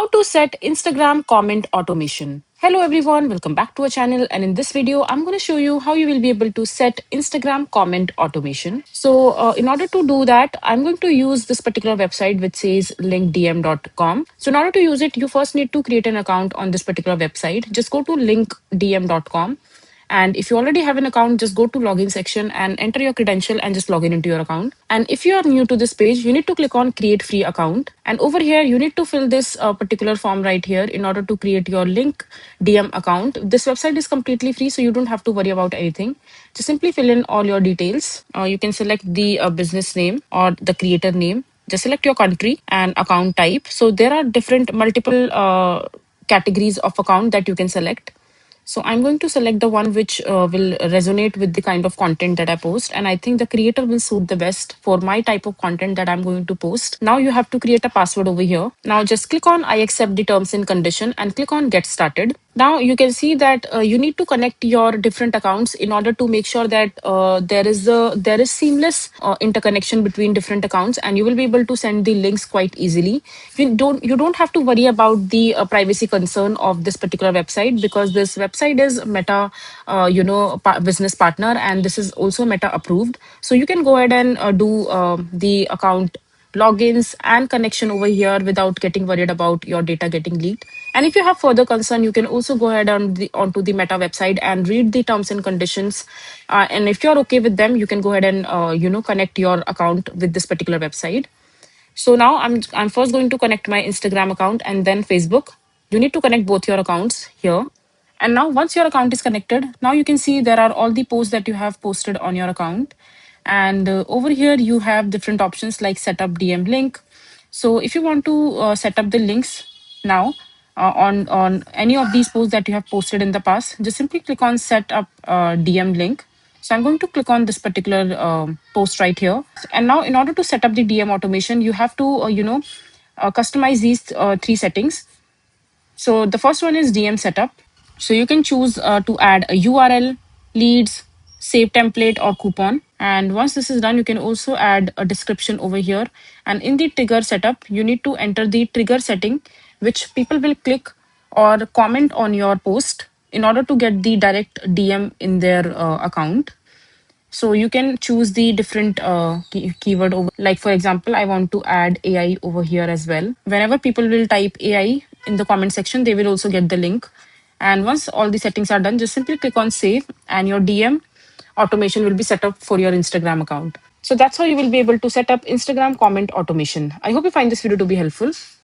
How to set Instagram comment automation. Hello everyone, welcome back to our channel, and in this video I'm going to show you how you will be able to set Instagram comment automation. So in order to do that, I'm going to use this particular website which says linkdm.com. So in order to use it, you first need to create an account on this particular website. Just go to linkdm.com. And if you already have an account, just go to login section and enter your credential and just log in into your account. And if you are new to this page, you need to click on create free account. And over here, you need to fill this particular form right here in order to create your link DM account. This website is completely free, so you don't have to worry about anything. Just simply fill in all your details. You can select the business name or the creator name. Just select your country and account type. So there are different multiple categories of account that you can select. So I'm going to select the one which will resonate with the kind of content that I post. And I think the creator will suit the best for my type of content that I'm going to post. Now you have to create a password over here. Now just click on I accept the terms and condition and click on get started. Now you can see that you need to connect your different accounts in order to make sure that there is seamless interconnection between different accounts, and you will be able to send the links quite easily. You don't have to worry about the privacy concern of this particular website, because this website is Meta business partner, and this is also Meta approved. So you can go ahead and do the account logins and connection over here without getting worried about your data getting leaked. And if you have further concern, you can also go ahead onto the Meta website and read the terms and conditions. And if you're okay with them, you can go ahead and connect your account with this particular website. So now I'm first going to connect my Instagram account and then Facebook. You need to connect both your accounts here. And now once your account is connected, now you can see there are all the posts that you have posted on your account. And over here you have different options like set up DM link. So if you want to set up the links now on any of these posts that you have posted in the past, just simply click on set up DM link. So I'm going to click on this particular post right here. And now in order to set up the DM automation, you have to, customize these three settings. So the first one is DM setup. So you can choose to add a URL, leads, save template or coupon. And once this is done, you can also add a description over here. And in the trigger setup, you need to enter the trigger setting, which people will click or comment on your post in order to get the direct DM in their account. So you can choose the different keyword over. Like for example, I want to add AI over here as well. Whenever people will type AI in the comment section, they will also get the link. And once all the settings are done, just simply click on save, and your DM automation will be set up for your Instagram account. So that's how you will be able to set up Instagram comment automation. I hope you find this video to be helpful.